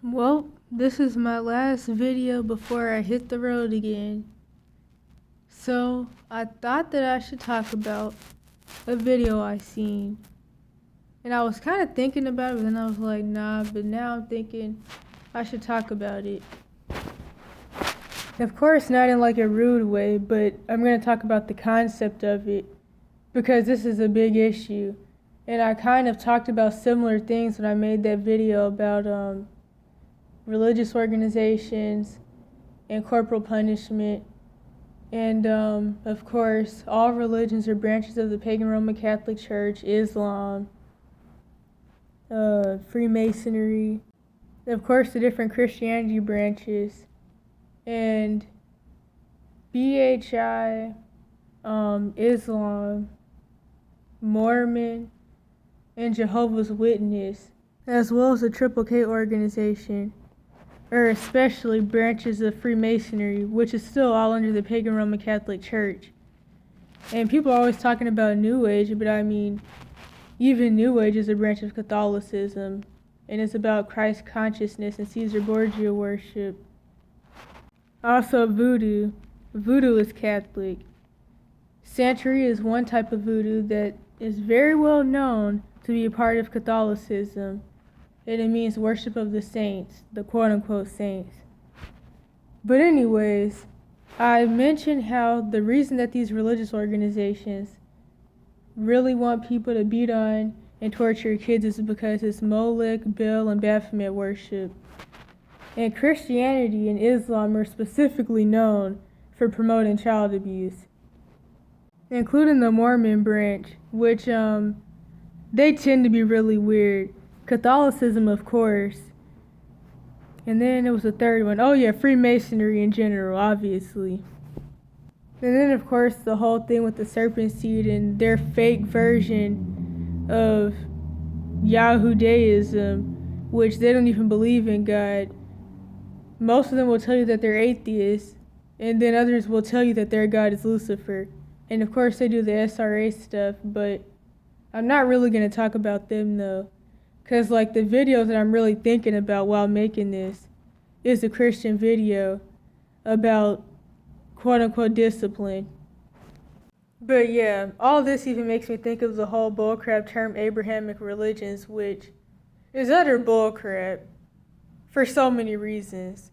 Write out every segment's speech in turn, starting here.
Well, this is my last video before I hit the road again. So, I thought that I should talk about a video I seen. And I was kind of thinking about it, but then I was like, nah, but now I'm thinking I should talk about it. Of course, not in like a rude way, but I'm going to talk about the concept of it because this is a big issue. And I kind of talked about similar things when I made that video about religious organizations and corporal punishment. And of course, all religions are branches of the pagan Roman Catholic Church, Islam, Freemasonry, of course the different Christianity branches, and BHI, Islam, Mormon, and Jehovah's Witness, as well as the Triple K organization, or especially branches of Freemasonry, which is still all under the pagan Roman Catholic Church. And people are always talking about New Age, but I mean, even New Age is a branch of Catholicism, and it's about Christ consciousness and Caesar Borgia worship. Also, voodoo. Voodoo is Catholic. Santeria is one type of voodoo that is very well known to be a part of Catholicism, and it means worship of the saints, the quote-unquote saints. But anyways, I mentioned how the reason that these religious organizations really want people to beat on and torture kids is because it's Molech, Baal, and Baphomet worship. And Christianity and Islam are specifically known for promoting child abuse, including the Mormon branch, which they tend to be really weird. Catholicism, of course. And then there was a third one. Oh yeah, Freemasonry in general, obviously. And then, of course, the whole thing with the serpent seed and their fake version of Yahudaism, which they don't even believe in God. Most of them will tell you that they're atheists, and then others will tell you that their God is Lucifer. And of course, they do the SRA stuff, but I'm not really going to talk about them, though. Because, like, the videos that I'm really thinking about while making this is a Christian video about quote-unquote discipline. But yeah, all this even makes me think of the whole bullcrap term Abrahamic religions, which is utter bullcrap for so many reasons.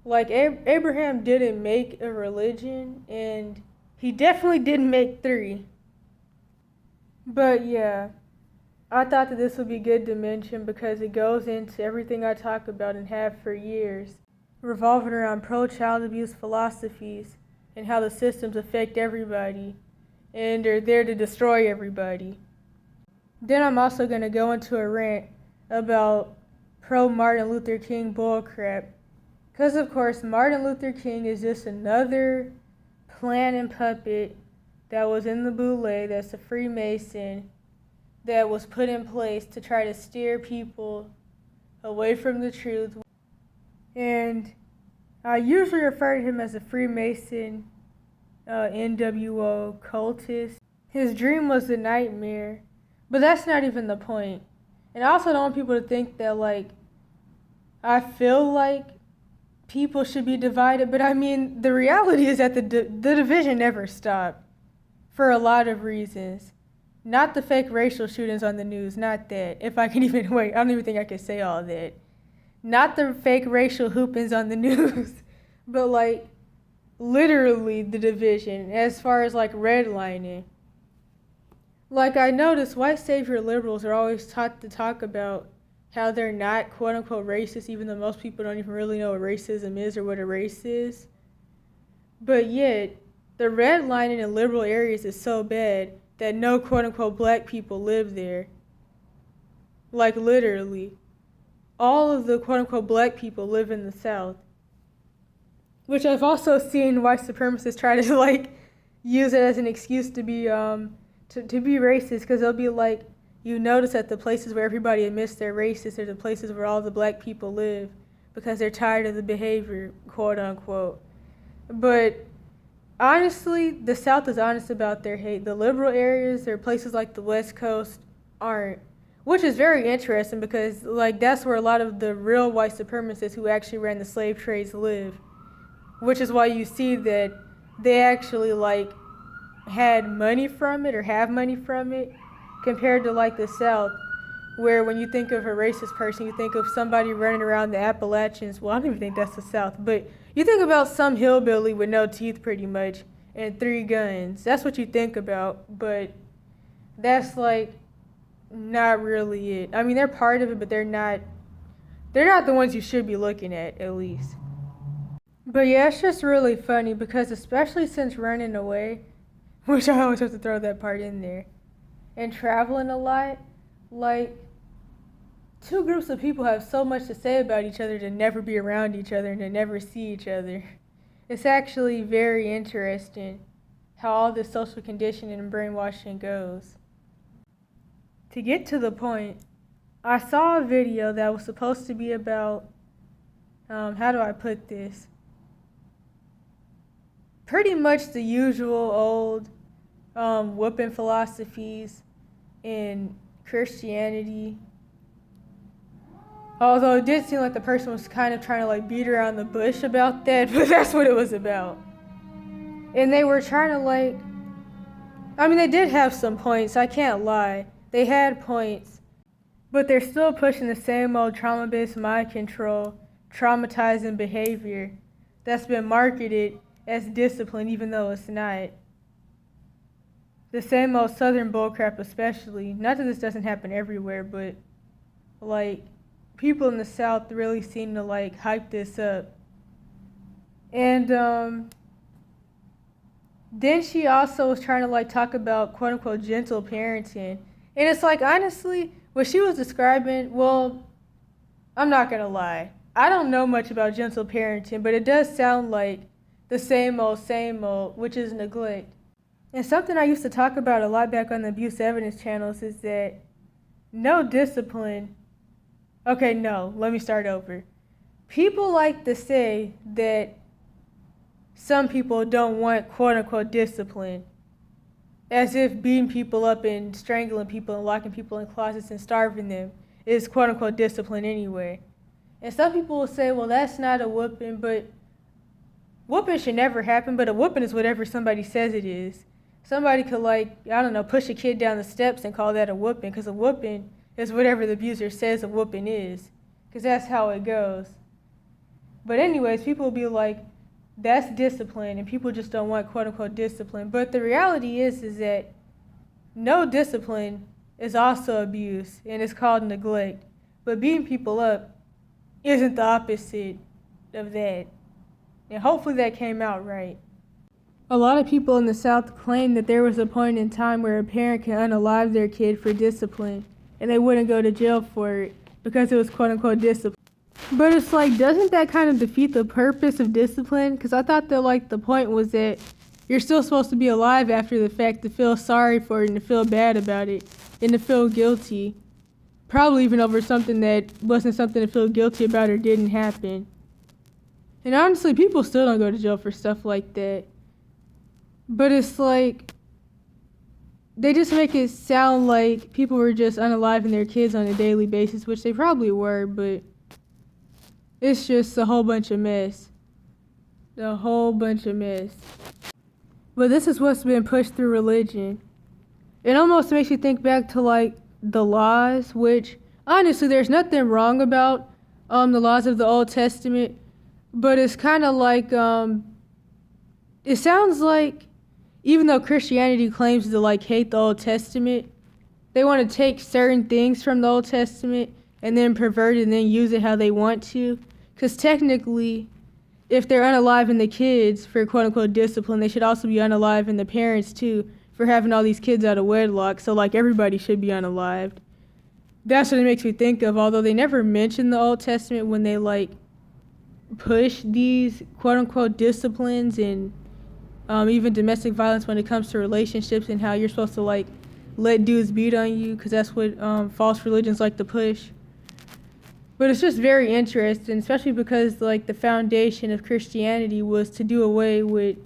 Like, Abraham didn't make a religion, and he definitely didn't make three. But yeah, I thought that this would be good to mention because it goes into everything I talk about and have for years, revolving around pro-child abuse philosophies and how the systems affect everybody and are there to destroy everybody. Then I'm also going to go into a rant about pro-Martin Luther King bullcrap. Because, of course, Martin Luther King is just another plan and puppet that was in the boul3, that's a Freemason, that was put in place to try to steer people away from the truth. And I usually refer to him as a Freemason, NWO cultist. His dream was a nightmare, but that's not even the point. And I also don't want people to think that, like, I feel like people should be divided, but I mean, the reality is that the division never stopped for a lot of reasons. Not the fake racial shootings on the news, not that. If I can even, wait, I don't even think I can say all that. Not the fake racial hoopings on the news, but like literally the division as far as like redlining. Like, I noticed white savior liberals are always taught to talk about how they're not quote unquote racist, even though most people don't even really know what racism is or what a race is. But yet, the redlining in liberal areas is so bad that no quote unquote black people live there. Like, literally. All of the quote-unquote black people live in the South. Which I've also seen white supremacists try to, like, use it as an excuse to be racist, because they'll be like, you notice that the places where everybody admits they're racist are the places where all the black people live, because they're tired of the behavior, quote-unquote. But honestly, the South is honest about their hate. The liberal areas or places like the West Coast aren't. which is very interesting because like that's where a lot of the real white supremacists who actually ran the slave trades live, which is why you see that they actually like had money from it or have money from it compared to like the South, where when you think of a racist person, you think of somebody running around the Appalachians. Well, I don't even think that's the South, but you think about some hillbilly with no teeth pretty much and 3 guns. That's what you think about, but that's like not really it. I mean, they're part of it, but they're not the ones you should be looking at least. But yeah, it's just really funny because especially since running away, which I always have to throw that part in there, and traveling a lot, like 2 groups of people have so much to say about each other to never be around each other and to never see each other. It's actually very interesting how all this social conditioning and brainwashing goes. To get to the point, I saw a video that was supposed to be about, how do I put this? Pretty much the usual old whooping philosophies in Christianity. Although it did seem like the person was kind of trying to like beat around the bush about that, but that's what it was about. And they were trying to like, I mean, they did have some points, I can't lie. They had points, but they're still pushing the same old trauma-based mind control, traumatizing behavior that's been marketed as discipline even though it's not. The same old Southern bullcrap especially. Not that this doesn't happen everywhere, but like people in the South really seem to like hype this up. And then she also was trying to like talk about quote unquote gentle parenting. And it's like, honestly, what she was describing, well, I'm not going to lie. I don't know much about gentle parenting, but it does sound like the same old, which is neglect. And something I used to talk about a lot back on the abuse evidence channels is that no discipline. Okay, no, let me start over. People like to say that some people don't want quote unquote discipline, as if beating people up and strangling people and locking people in closets and starving them is quote unquote discipline anyway. And some people will say, well, that's not a whooping, but whooping should never happen, but a whooping is whatever somebody says it is. Somebody could like, I don't know, push a kid down the steps and call that a whooping, because a whooping is whatever the abuser says a whooping is, because that's how it goes. But anyways, people will be like, that's discipline, and people just don't want quote unquote discipline. But the reality is that no discipline is also abuse, and it's called neglect. But beating people up isn't the opposite of that. And hopefully that came out right. A lot of people in the South claim that there was a point in time where a parent can unalive their kid for discipline, and they wouldn't go to jail for it because it was quote unquote discipline. But it's like, doesn't that kind of defeat the purpose of discipline? Because I thought that like the point was that you're still supposed to be alive after the fact to feel sorry for it and to feel bad about it and to feel guilty. Probably even over something that wasn't something to feel guilty about or didn't happen. And honestly, people still don't go to jail for stuff like that. But it's like, they just make it sound like people were just unaliving their kids on a daily basis, which they probably were, but it's just a whole bunch of mess. A whole bunch of mess. But this is what's been pushed through religion. It almost makes you think back to like the laws, which honestly there's nothing wrong about the laws of the Old Testament, but it's kind of like it sounds like even though Christianity claims to like hate the Old Testament, they want to take certain things from the Old Testament and then pervert it and then use it how they want to. Because technically, if they're unaliving the kids for quote-unquote discipline, they should also be unaliving the parents too for having all these kids out of wedlock. So like everybody should be unalived. That's what it makes me think of, although they never mention the Old Testament when they like push these quote-unquote disciplines and even domestic violence when it comes to relationships and how you're supposed to like let dudes beat on you, because that's what false religions like to push. But it's just very interesting, especially because like the foundation of Christianity was to do away with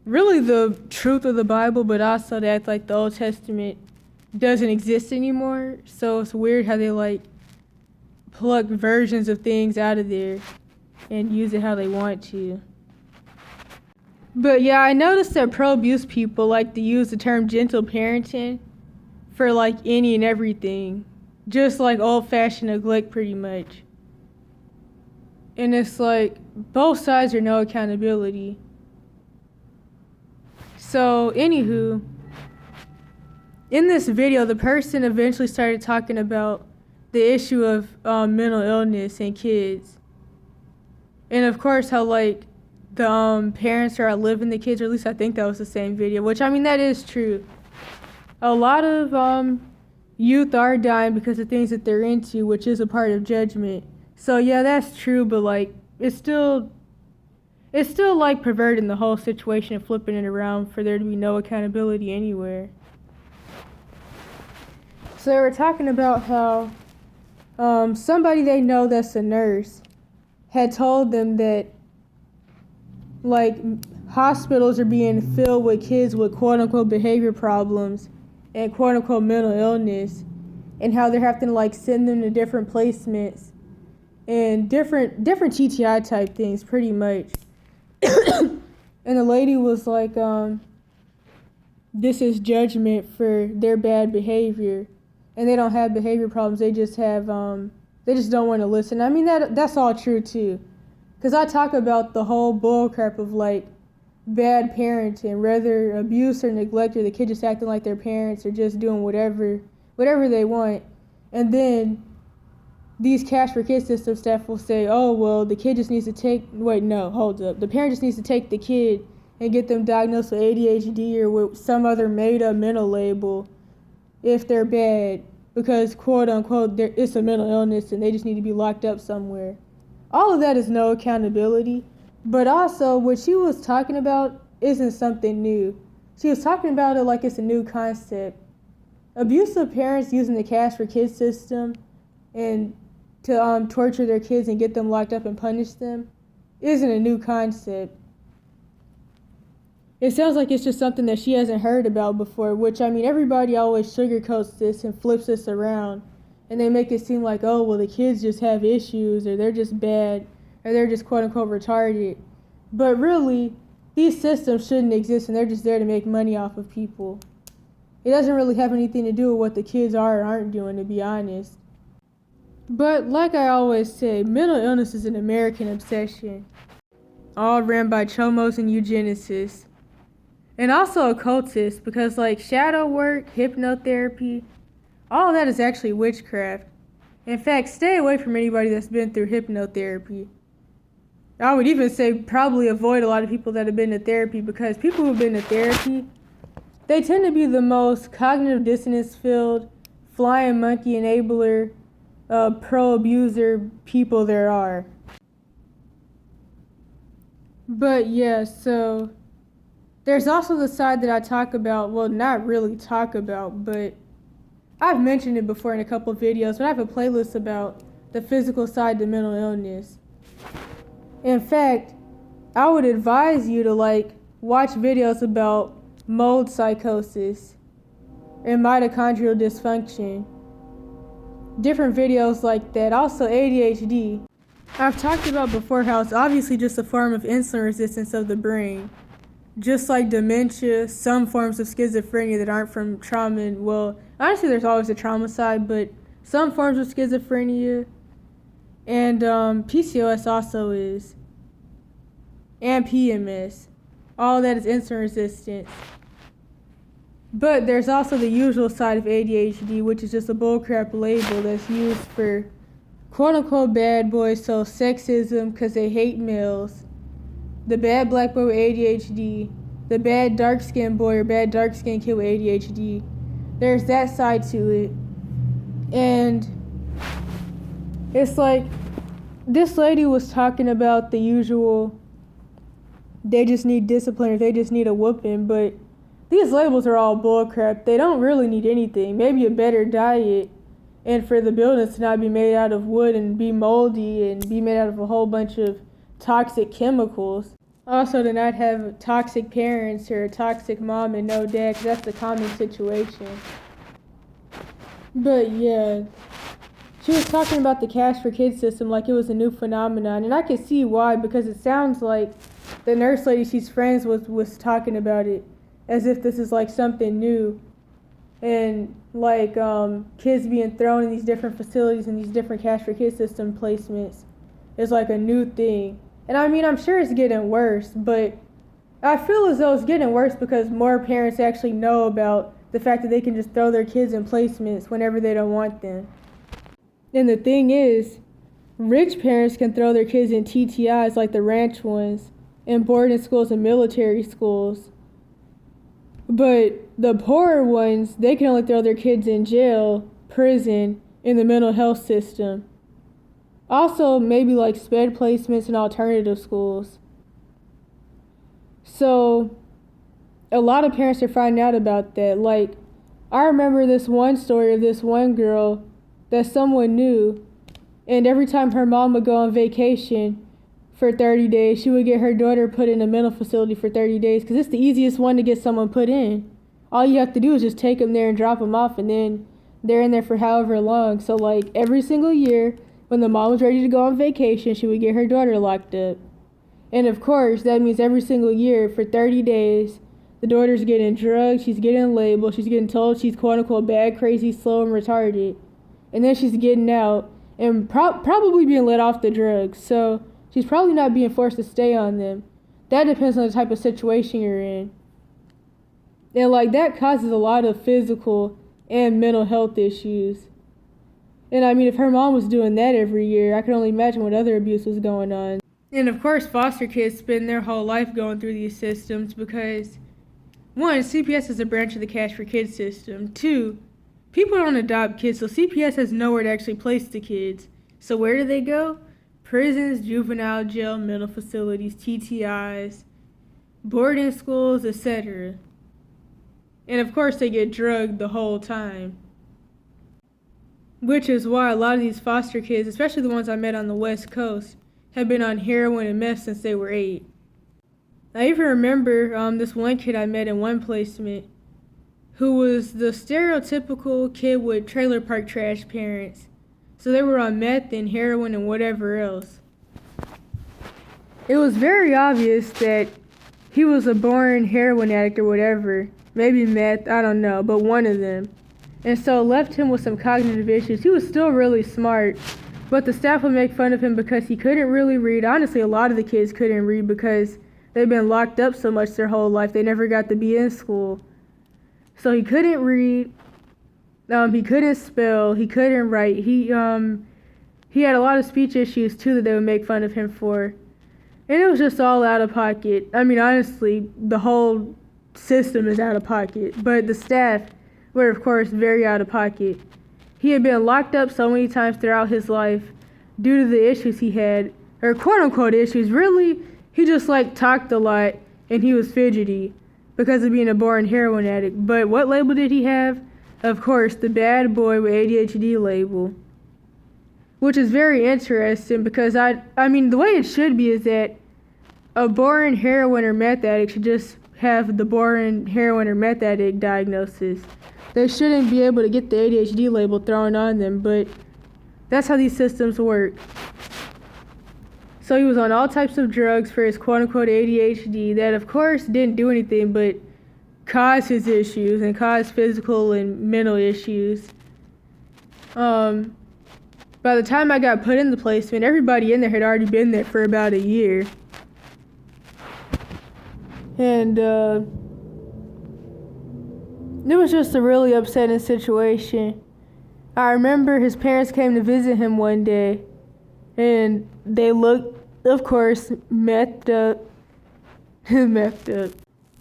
really the truth of the Bible, but also to act like the Old Testament doesn't exist anymore. So it's weird how they like pluck versions of things out of there and use it how they want to. But yeah, I noticed that pro-abuse people like to use the term gentle parenting for like any and everything. Just like old-fashioned neglect pretty much. And it's like both sides are no accountability. So anywho, in this video, the person eventually started talking about the issue of mental illness in kids. And of course how like the parents are outliving the kids, or at least I think that was the same video, which I mean that is true. A lot of youth are dying because of things that they're into, which is a part of judgment. So yeah, that's true, but like it's still like perverting the whole situation and flipping it around for there to be no accountability anywhere. So they were talking about how somebody they know that's a nurse had told them that like hospitals are being filled with kids with quote unquote behavior problems and quote unquote mental illness, and how they're having to like send them to different placements and different TTI type things pretty much. And the lady was like, this is judgment for their bad behavior, and they don't have behavior problems, they just have they just don't want to listen. I mean that's all true too. Because I talk about the whole bull crap of like bad parenting, whether abuse or neglect, or the kid just acting like their parents or just doing whatever they want. And then these cash for kids system staff will say, oh, well, the kid just needs to the parent just needs to take the kid and get them diagnosed with ADHD or with some other made up mental label if they're bad, because quote unquote it's a mental illness and they just need to be locked up somewhere. All of that is no accountability, but also what she was talking about isn't something new. She was talking about it like it's a new concept. Abusive parents using the cash for kids system and to torture their kids and get them locked up and punish them isn't a new concept. It sounds like it's just something that she hasn't heard about before, which I mean everybody always sugarcoats this and flips this around. And they make it seem like, oh, well, the kids just have issues, or they're just bad, or they're just quote-unquote retarded. But really, these systems shouldn't exist, and they're just there to make money off of people. It doesn't really have anything to do with what the kids are or aren't doing, to be honest. But like I always say, mental illness is an American obsession, all ran by chomos and eugenicists. And also occultists, because like shadow work, hypnotherapy, all of that is actually witchcraft. In fact, stay away from anybody that's been through hypnotherapy. I would even say probably avoid a lot of people that have been to therapy, because people who've been to therapy, they tend to be the most cognitive dissonance filled, flying monkey enabler, pro-abuser people there are. But yeah, so there's also the side that I talk about, well, not really talk about, but I've mentioned it before in a couple of videos, but I have a playlist about the physical side to mental illness. In fact, I would advise you to like watch videos about mold psychosis and mitochondrial dysfunction. Different videos like that. Also ADHD. I've talked about before how it's obviously just a form of insulin resistance of the brain. Just like dementia, some forms of schizophrenia that aren't from trauma, and well, honestly there's always a trauma side, but some forms of schizophrenia and PCOS also is, and PMS. All that is insulin resistance. But there's also the usual side of ADHD, which is just a bullcrap label that's used for quote-unquote bad boys, so sexism because they hate males, the bad black boy with ADHD, the bad dark-skinned boy or bad dark-skinned kid with ADHD. There's that side to it. And it's like, this lady was talking about the usual, they just need discipline or they just need a whooping, but these labels are all bullcrap. They don't really need anything. Maybe a better diet, and for the buildings to not be made out of wood and be moldy and be made out of a whole bunch of toxic chemicals. Also to not have toxic parents or a toxic mom and no dad, because that's the common situation. But yeah, she was talking about the Cash for Kids system like it was a new phenomenon, and I could see why, because it sounds like the nurse lady she's friends with was talking about it as if this is like something new, and like kids being thrown in these different facilities and these different Cash for Kids system placements is like a new thing. And I mean, I'm sure it's getting worse, but I feel as though it's getting worse because more parents actually know about the fact that they can just throw their kids in placements whenever they don't want them. And the thing is, rich parents can throw their kids in TTIs like the ranch ones, in boarding schools and military schools. But the poorer ones, they can only throw their kids in jail, prison, in the mental health system. Also, maybe like sped placements and alternative schools. So, a lot of parents are finding out about that. Like, I remember this one story of this one girl that someone knew, and every time her mom would go on vacation for 30 days, she would get her daughter put in a mental facility for 30 days because it's the easiest one to get someone put in. All you have to do is just take them there and drop them off, and then they're in there for however long. So, like, every single year, when the mom was ready to go on vacation, she would get her daughter locked up. And of course, that means every single year for 30 days, the daughter's getting drugged, she's getting labeled, she's getting told she's quote-unquote bad, crazy, slow, and retarded. And then she's getting out and probably being let off the drugs. So she's probably not being forced to stay on them. That depends on the type of situation you're in. And like that causes a lot of physical and mental health issues. And I mean, if her mom was doing that every year, I can only imagine what other abuse was going on. And of course, foster kids spend their whole life going through these systems because, one, CPS is a branch of the Cash for Kids system. Two, people don't adopt kids, so CPS has nowhere to actually place the kids. So where do they go? Prisons, juvenile jail, mental facilities, TTIs, boarding schools, etc. And of course, they get drugged the whole time. Which is why a lot of these foster kids, especially the ones I met on the West Coast, have been on heroin and meth since they were 8. I even remember this one kid I met in one placement who was the stereotypical kid with trailer park trash parents. So they were on meth and heroin and whatever else. It was very obvious that he was a born heroin addict or whatever. Maybe meth, I don't know, but one of them. And so left him with some cognitive issues. He was still really smart, but the staff would make fun of him because he couldn't really read. Honestly, a lot of the kids couldn't read because they've been locked up so much their whole life. They never got to be in school. So he couldn't read. He couldn't spell. He couldn't write. He had a lot of speech issues too that they would make fun of him for. And it was just all out of pocket. I mean, honestly, the whole system is out of pocket. But the staff were, of course, very out of pocket. He had been locked up so many times throughout his life due to the issues he had, or quote-unquote issues. Really, he just, talked a lot, and he was fidgety because of being a born heroin addict. But what label did he have? Of course, the bad boy with ADHD label. Which is very interesting because, I mean, the way it should be is that a born heroin or meth addict should just have the born heroin or meth addict diagnosis. They shouldn't be able to get the ADHD label thrown on them, but that's how these systems work. So he was on all types of drugs for his quote-unquote ADHD that, of course, didn't do anything but cause his issues and cause physical and mental issues. By the time I got put in the placement, everybody in there had already been there for about a year. And, it was just a really upsetting situation. I remember his parents came to visit him one day, and they looked, of course, methed up. Methed up.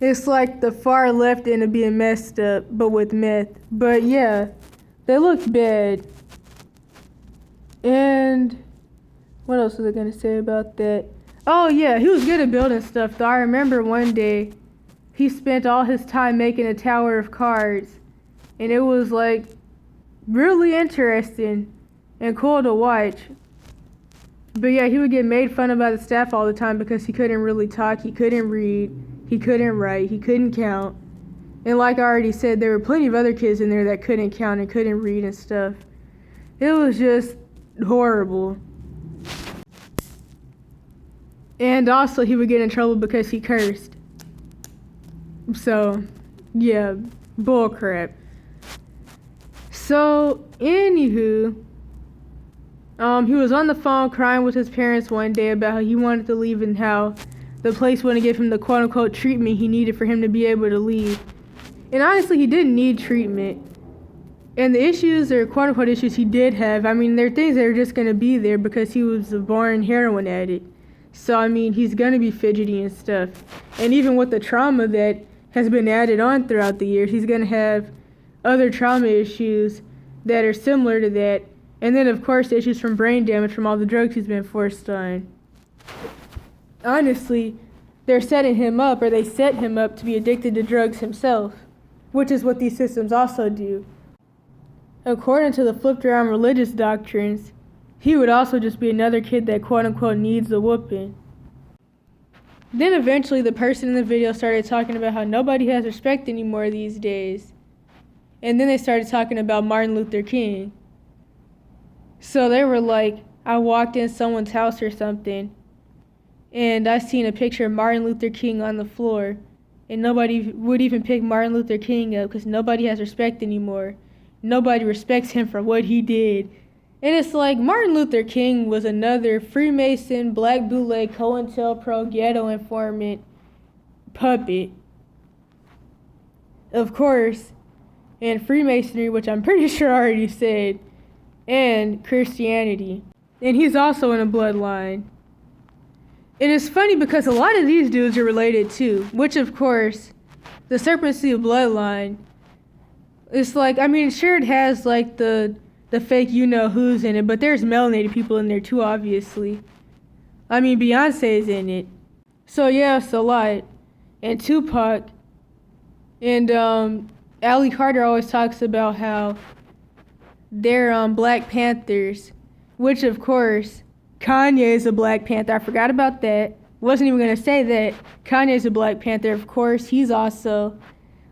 It's like the far left end of being messed up, but with meth. But yeah, they looked bad. And what else was I going to say about that? Oh yeah, he was good at building stuff, though. I remember one day, he spent all his time making a tower of cards, and it was really interesting and cool to watch. But yeah, he would get made fun of by the staff all the time because he couldn't really talk, he couldn't read, he couldn't write, he couldn't count. And like I already said, there were plenty of other kids in there that couldn't count and couldn't read and stuff. It was just horrible. And also, he would get in trouble because he cursed. So, yeah, bullcrap. So, anywho, he was on the phone crying with his parents one day about how he wanted to leave and how the place wouldn't give him the quote-unquote treatment he needed for him to be able to leave. And honestly, he didn't need treatment. And the issues, or quote-unquote issues he did have, I mean, they're things that are just going to be there because he was a born heroin addict. So, I mean, he's going to be fidgety and stuff. And even with the trauma that has been added on throughout the years, he's going to have other trauma issues that are similar to that. And then, of course, issues from brain damage from all the drugs he's been forced on. Honestly, they're setting him up, or they set him up to be addicted to drugs himself, which is what these systems also do. According to the flipped around religious doctrines, he would also just be another kid that quote-unquote needs a whooping. Then eventually the person in the video started talking about how nobody has respect anymore these days. And then they started talking about Martin Luther King. So they were like, I walked in someone's house or something, and I seen a picture of Martin Luther King on the floor, and nobody would even pick Martin Luther King up because nobody has respect anymore. Nobody respects him for what he did. And it's like, Martin Luther King was another Freemason, black bootleg, COINTELPRO, ghetto informant puppet. Of course, and Freemasonry, which I'm pretty sure I already said, and Christianity. And he's also in a bloodline. And it's funny because a lot of these dudes are related too, which of course, the Serpent Seal bloodline, it's like, I mean, sure it has like the fake you-know-who's in it, but there's melanated people in there too, obviously. I mean, Beyonce's in it. So yeah, it's a lot. And Tupac. And Ally Carter always talks about how they're Black Panthers, which of course, Kanye is a Black Panther. I forgot about that. Wasn't even going to say that. Kanye's a Black Panther, of course. He's also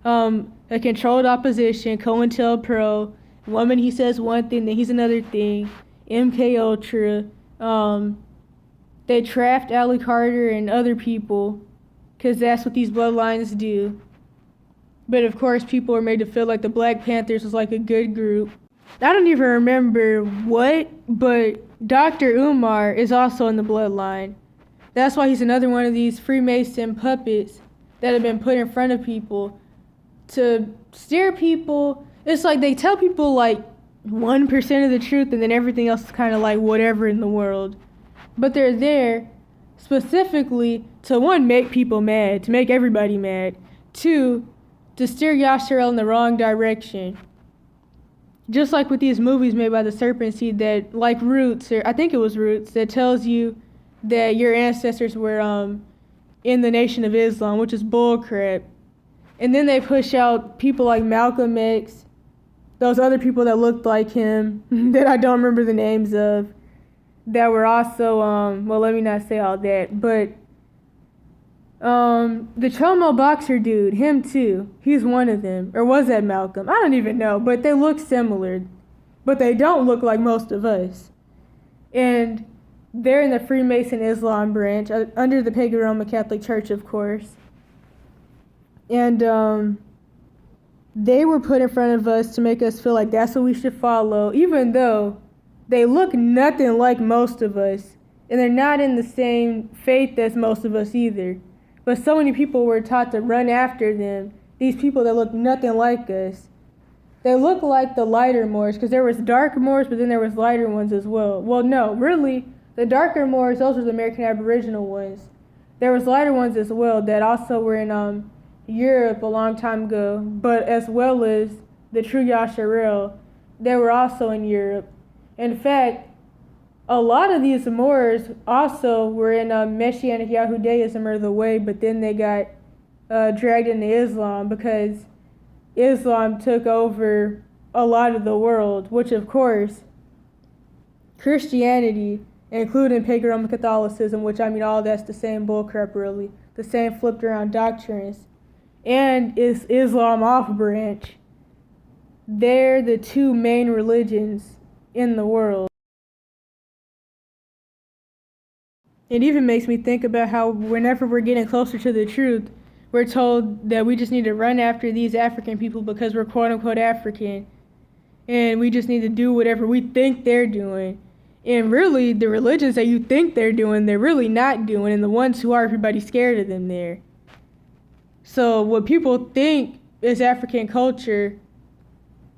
a controlled opposition, COINTELPRO. Woman, he says one thing, then he's another thing. mkultra. They trapped Ally Carter and other people because that's what these bloodlines do. But of course, people are made to feel like the Black Panthers was like a good group. I don't even remember what, but Dr. Umar is also in the bloodline. That's why he's another one of these Freemason puppets that have been put in front of people to steer people. It's like they tell people like 1% of the truth and then everything else is kind of like whatever in the world. But they're there specifically to, one, make people mad, to make everybody mad. Two, to steer Yasharel in the wrong direction. Just like with these movies made by the Serpent Seed that, like Roots, or I think it was Roots, that tells you that your ancestors were in the Nation of Islam, which is bullcrap. And then they push out people like Malcolm X, those other people that looked like him, that I don't remember the names of, that were also, well, let me not say all that, but the Chomo boxer dude, him too, he's one of them. Or was that Malcolm? I don't even know, but they look similar. But they don't look like most of us. And they're in the Freemason Islam branch, under the Pagan Roman Catholic Church, of course. And they were put in front of us to make us feel like that's what we should follow, even though they look nothing like most of us. And they're not in the same faith as most of us either. But so many people were taught to run after them, these people that look nothing like us. They look like the lighter Moors, because there was dark Moors, but then there was lighter ones as well. Well, no, really, the darker Moors, those were the American Aboriginal ones. There was lighter ones as well that also were in Europe a long time ago, but as well as the true Yasharel, they were also in Europe. In fact, a lot of these Moors also were in Messianic Yahudaism or the Way, but then they got dragged into Islam because Islam took over a lot of the world, which of course, Christianity, including Pagan Roman Catholicism, which I mean all that's the same bullcrap really, the same flipped around doctrines, and is Islam off branch. They're the two main religions in the world. It even makes me think about how whenever we're getting closer to the truth, we're told that we just need to run after these African people because we're quote unquote African. And we just need to do whatever we think they're doing. And really, the religions that you think they're doing, they're really not doing. And the ones who are, everybody's scared of them there. So what people think is African culture,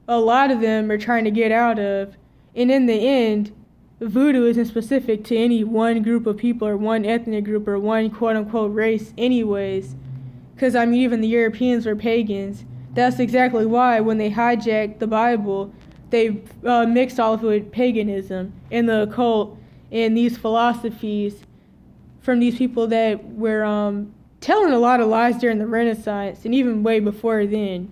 a lot of them are trying to get out of. And in the end, voodoo isn't specific to any one group of people or one ethnic group or one quote-unquote race anyways. Because, I mean, even the Europeans were pagans. That's exactly why when they hijacked the Bible, they mixed all of it with paganism and the occult and these philosophies from these people that were telling a lot of lies during the Renaissance and even way before then.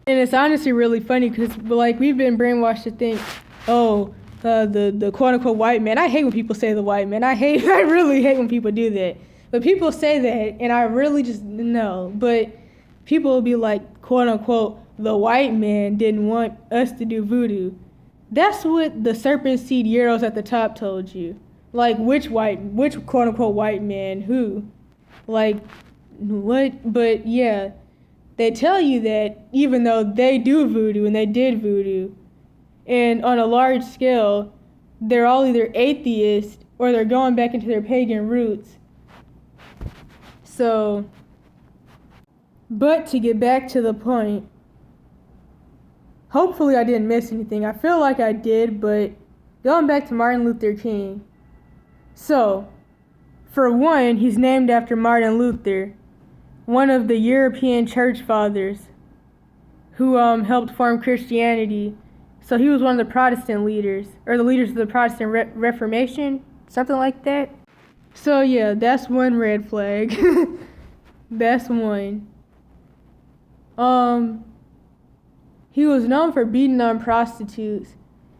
And it's honestly really funny because, like, we've been brainwashed to think, the quote-unquote white man. I hate when people say the white man. I really hate when people do that. But people say that, and I really just, no. But people will be like, quote-unquote, the white man didn't want us to do voodoo. That's what the serpent seed arrows at the top told you. Like, which quote-unquote white man, who? Like, what? But, yeah, they tell you that even though they do voodoo, and they did voodoo, and on a large scale, they're all either atheists or they're going back into their pagan roots. So, but to get back to the point, hopefully I didn't miss anything. I feel like I did, but going back to Martin Luther King. So, for one, he's named after Martin Luther, one of the European church fathers who helped form Christianity. So he was one of the Protestant leaders, or the leaders of the Protestant Reformation, something like that. So yeah, that's one red flag. That's one. He was known for beating on prostitutes.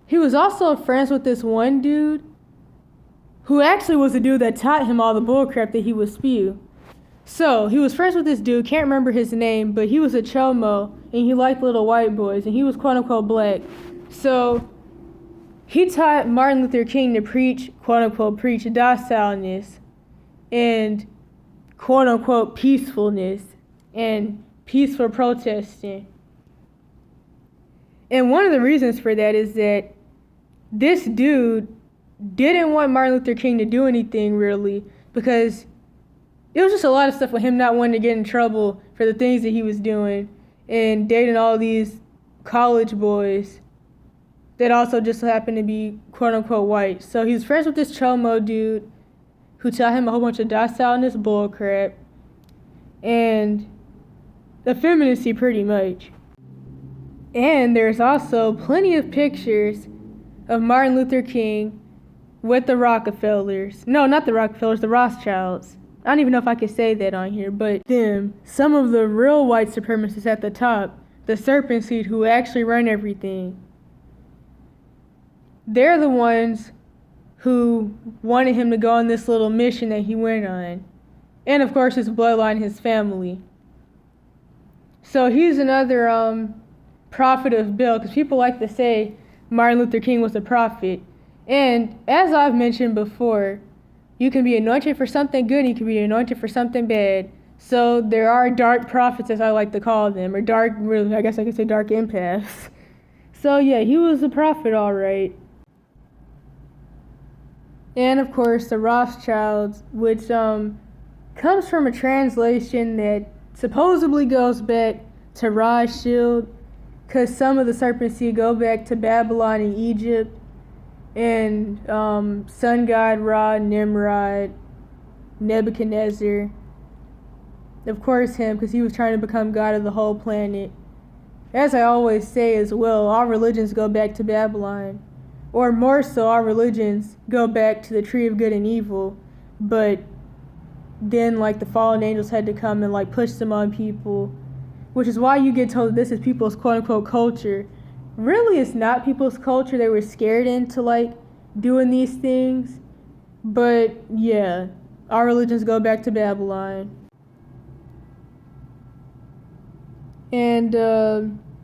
He was also friends with this one dude, who actually was the dude that taught him all the bullcrap that he would spew. So, he was friends with this dude, can't remember his name, but he was a chomo, and he liked little white boys, and he was quote-unquote black. So, he taught Martin Luther King to preach, quote-unquote, preach docileness, and quote-unquote peacefulness, and peaceful protesting. And one of the reasons for that is that this dude didn't want Martin Luther King to do anything, really, because it was just a lot of stuff with him not wanting to get in trouble for the things that he was doing and dating all these college boys that also just happened to be quote-unquote white. So he was friends with this chomo dude who taught him a whole bunch of docileness bullcrap and effeminacy pretty much. And there's also plenty of pictures of Martin Luther King with the Rockefellers. No, not the Rockefellers, the Rothschilds. I don't even know if I could say that on here, but them, some of the real white supremacists at the top, the serpent seed who actually run everything, they're the ones who wanted him to go on this little mission that he went on. And of course his bloodline, his family. So he's another prophet of Bill, because people like to say Martin Luther King was a prophet. And as I've mentioned before, you can be anointed for something good, and you can be anointed for something bad. So there are dark prophets, as I like to call them, or dark, really, I guess I could say dark empaths. So yeah, he was a prophet, all right. And of course, the Rothschilds, which comes from a translation that supposedly goes back to Rothschild, because some of the serpent seed go back to Babylon and Egypt. And sun god Ra, Nimrod, Nebuchadnezzar. Of course him, because he was trying to become god of the whole planet. As I always say as well, all religions go back to Babylon. Or more so, all religions go back to the tree of good and evil. But then, like, the fallen angels had to come and, like, push them on people. Which is why you get told this is people's quote-unquote culture. Really, it's not people's culture. They were scared into, like, doing these things. But, yeah, our religions go back to Babylon. And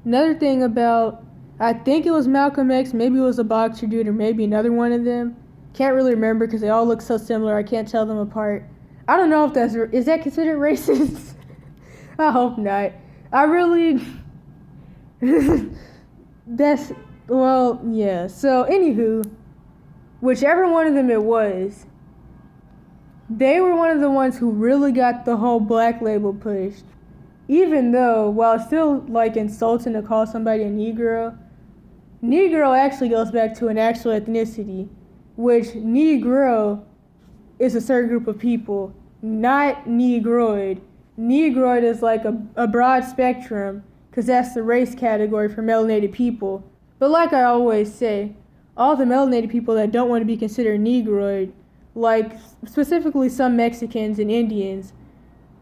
another thing about, I think it was Malcolm X, maybe it was a boxer dude, or maybe another one of them. Can't really remember because they all look so similar. I can't tell them apart. I don't know if is that considered racist? I hope not. I really, yeah. So, anywho, whichever one of them it was, they were one of the ones who really got the whole black label pushed. Even though, while it's still like insulting to call somebody a Negro actually goes back to an actual ethnicity, which Negro is a certain group of people, not Negroid. Negroid is like a broad spectrum, because that's the race category for melanated people. But like I always say, all the melanated people that don't want to be considered Negroid, like specifically some Mexicans and Indians,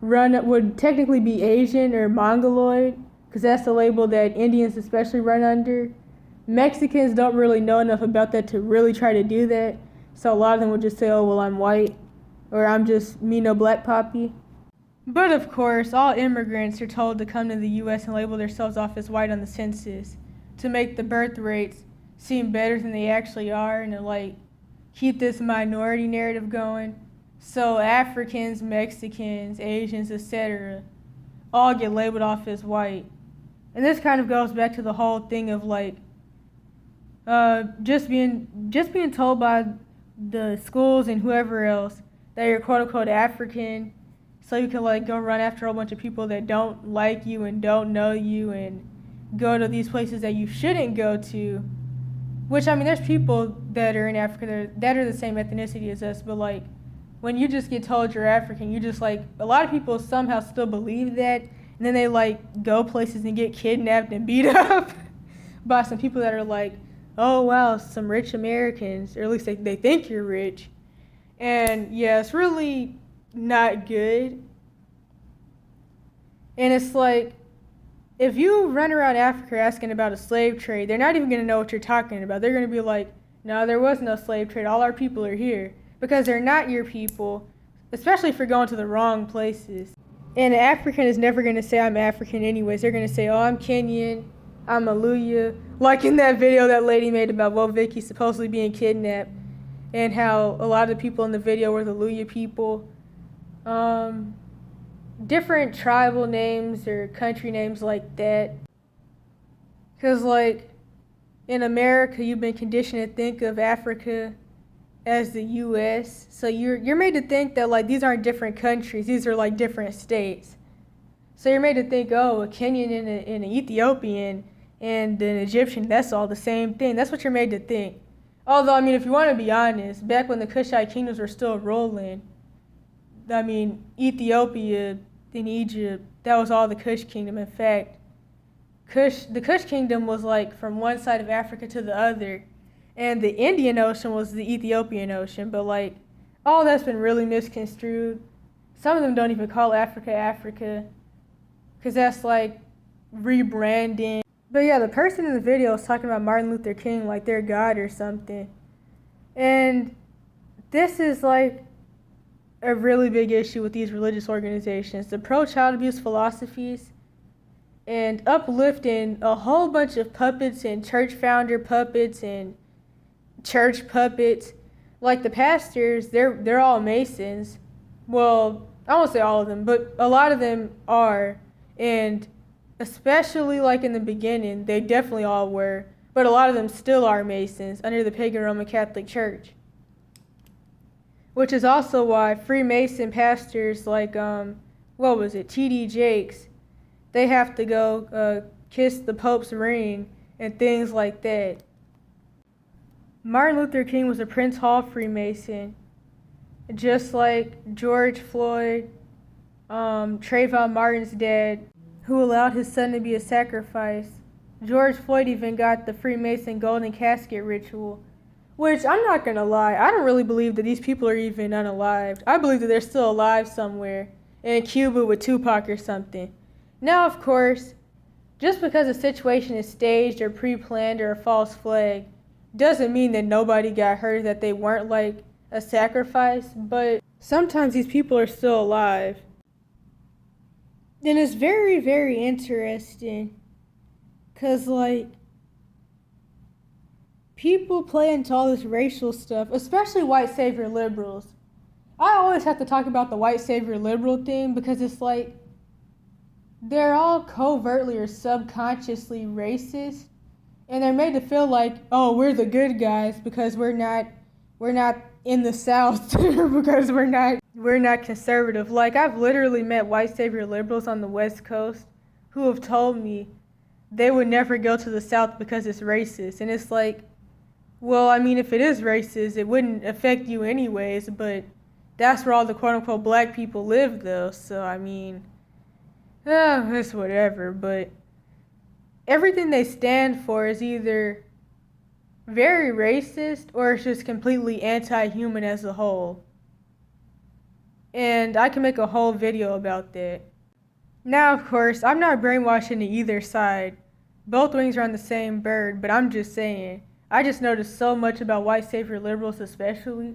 would technically be Asian or Mongoloid, because that's the label that Indians especially run under. Mexicans don't really know enough about that to really try to do that, so a lot of them would just say, oh, well, I'm white, or I'm just me no black poppy. But of course, all immigrants are told to come to the U.S. and label themselves off as white on the census to make the birth rates seem better than they actually are, and to like keep this minority narrative going. So Africans, Mexicans, Asians, etc. all get labeled off as white. And this kind of goes back to the whole thing of like just being told by the schools and whoever else that you're quote unquote African, so you can like go run after a whole bunch of people that don't like you and don't know you and go to these places that you shouldn't go to. Which, I mean, there's people that are in Africa that are the same ethnicity as us, but like when you just get told you're African, you just like, a lot of people somehow still believe that, and then they like go places and get kidnapped and beat up by some people that are like, oh wow, some rich Americans, or at least they think you're rich. And yeah, it's really not good. And it's like, if you run around Africa asking about a slave trade, they're not even going to know what you're talking about. They're going to be like, no, there was no slave trade. All our people are here. Because they're not your people, especially if you're going to the wrong places. And an African is never going to say, I'm African anyways. They're going to say, oh, I'm Kenyan, I'm Aluya. Like in that video that lady made about Vicky supposedly being kidnapped, and how a lot of the people in the video were the Aluya people. Different tribal names or country names like that. Because, like, in America, you've been conditioned to think of Africa as the U.S. So you're made to think that, like, these aren't different countries. These are, like, different states. So you're made to think, oh, a Kenyan and an Ethiopian and an Egyptian, that's all the same thing. That's what you're made to think. Although, I mean, if you want to be honest, back when the Kushite kingdoms were still rolling, I mean, Ethiopia and Egypt, that was all the Kush kingdom. In fact, the Kush kingdom was like from one side of Africa to the other, and the Indian Ocean was the Ethiopian Ocean. But like, all that's been really misconstrued. Some of them don't even call Africa Africa, because that's like rebranding. But yeah, the person in the video was talking about Martin Luther King like they're God or something. And this is like a really big issue with these religious organizations. The pro-child abuse philosophies and uplifting a whole bunch of puppets and church founder puppets and church puppets. Like the pastors, they're all Masons. Well, I won't say all of them, but a lot of them are. And especially like in the beginning, they definitely all were. But a lot of them still are Masons under the pagan Roman Catholic Church. Which is also why Freemason pastors like, T.D. Jakes, they have to go kiss the Pope's ring and things like that. Martin Luther King was a Prince Hall Freemason, just like George Floyd, Trayvon Martin's dad, who allowed his son to be a sacrifice. George Floyd even got the Freemason golden casket ritual. Which, I'm not going to lie, I don't really believe that these people are even unalived. I believe that they're still alive somewhere, in Cuba with Tupac or something. Now, of course, just because a situation is staged or pre-planned or a false flag, doesn't mean that nobody got hurt, that they weren't like a sacrifice, but sometimes these people are still alive. And it's very, very interesting. Because, like, people play into all this racial stuff, especially white savior liberals. I always have to talk about the white savior liberal thing because it's like they're all covertly or subconsciously racist, and they're made to feel like, oh, we're the good guys because we're not in the South because we're not conservative. Like, I've literally met white savior liberals on the West Coast who have told me they would never go to the South because it's racist. And it's like, well, I mean, if it is racist, it wouldn't affect you anyways, but that's where all the quote-unquote black people live, though. So, I mean, it's whatever. But everything they stand for is either very racist or it's just completely anti-human as a whole. And I can make a whole video about that. Now, of course, I'm not brainwashing to either side. Both wings are on the same bird, but I'm just saying. I just noticed so much about white savior liberals especially.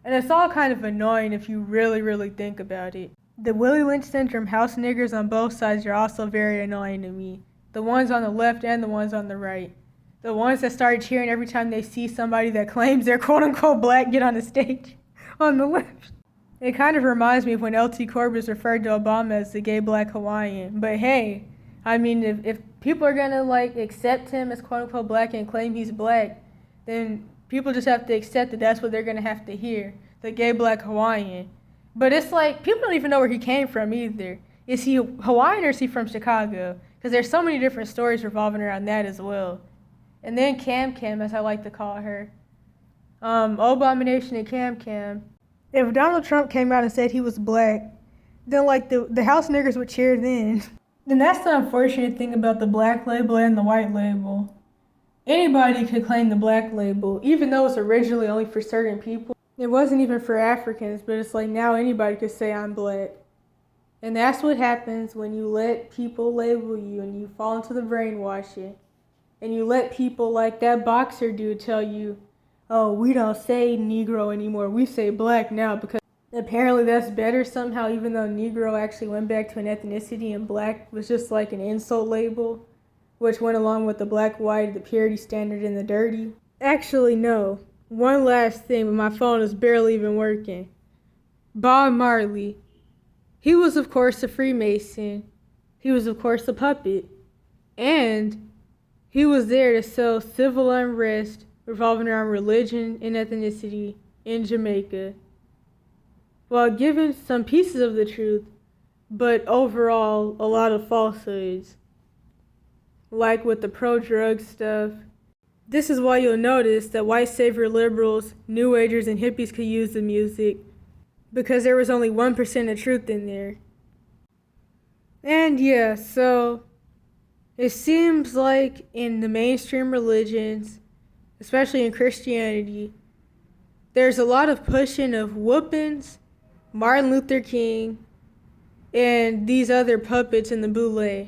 And it's all kind of annoying if you really, really think about it. The Willie Lynch syndrome house niggers on both sides are also very annoying to me. The ones on the left and the ones on the right. The ones that start cheering every time they see somebody that claims they're quote-unquote black get on the stage on the left. It kind of reminds me of when L.T. Corbis referred to Obama as the gay black Hawaiian. But hey, I mean, if people are gonna like accept him as quote-unquote black and claim he's black, then people just have to accept that that's what they're gonna have to hear, the gay black Hawaiian. But it's like, people don't even know where he came from either. Is he Hawaiian or is he from Chicago? Because there's so many different stories revolving around that as well. And then Cam Cam, as I like to call her. Abomination and Cam Cam. If Donald Trump came out and said he was black, then like the house niggers would cheer then. Then that's the unfortunate thing about the black label and the white label. Anybody could claim the black label, even though it's originally only for certain people. It wasn't even for Africans, but it's like now anybody could say I'm black. And that's what happens when you let people label you and you fall into the brainwashing. And you let people like that boxer dude tell you, oh, we don't say Negro anymore, we say black now, because apparently that's better somehow, even though Negro actually went back to an ethnicity and black was just like an insult label, which went along with the black, white, the purity standard, and the dirty. Actually, no. One last thing, but my phone is barely even working. Bob Marley. He was, of course, a Freemason. He was, of course, a puppet. And he was there to sow civil unrest revolving around religion and ethnicity in Jamaica, while giving some pieces of the truth, but overall a lot of falsehoods, like with the pro-drug stuff. This is why you'll notice that white savior liberals, New Agers, and hippies could use the music, because there was only 1% of truth in there. And yeah, so it seems like in the mainstream religions, especially in Christianity, there's a lot of pushing of whoopings, Martin Luther King, and these other puppets in the boule.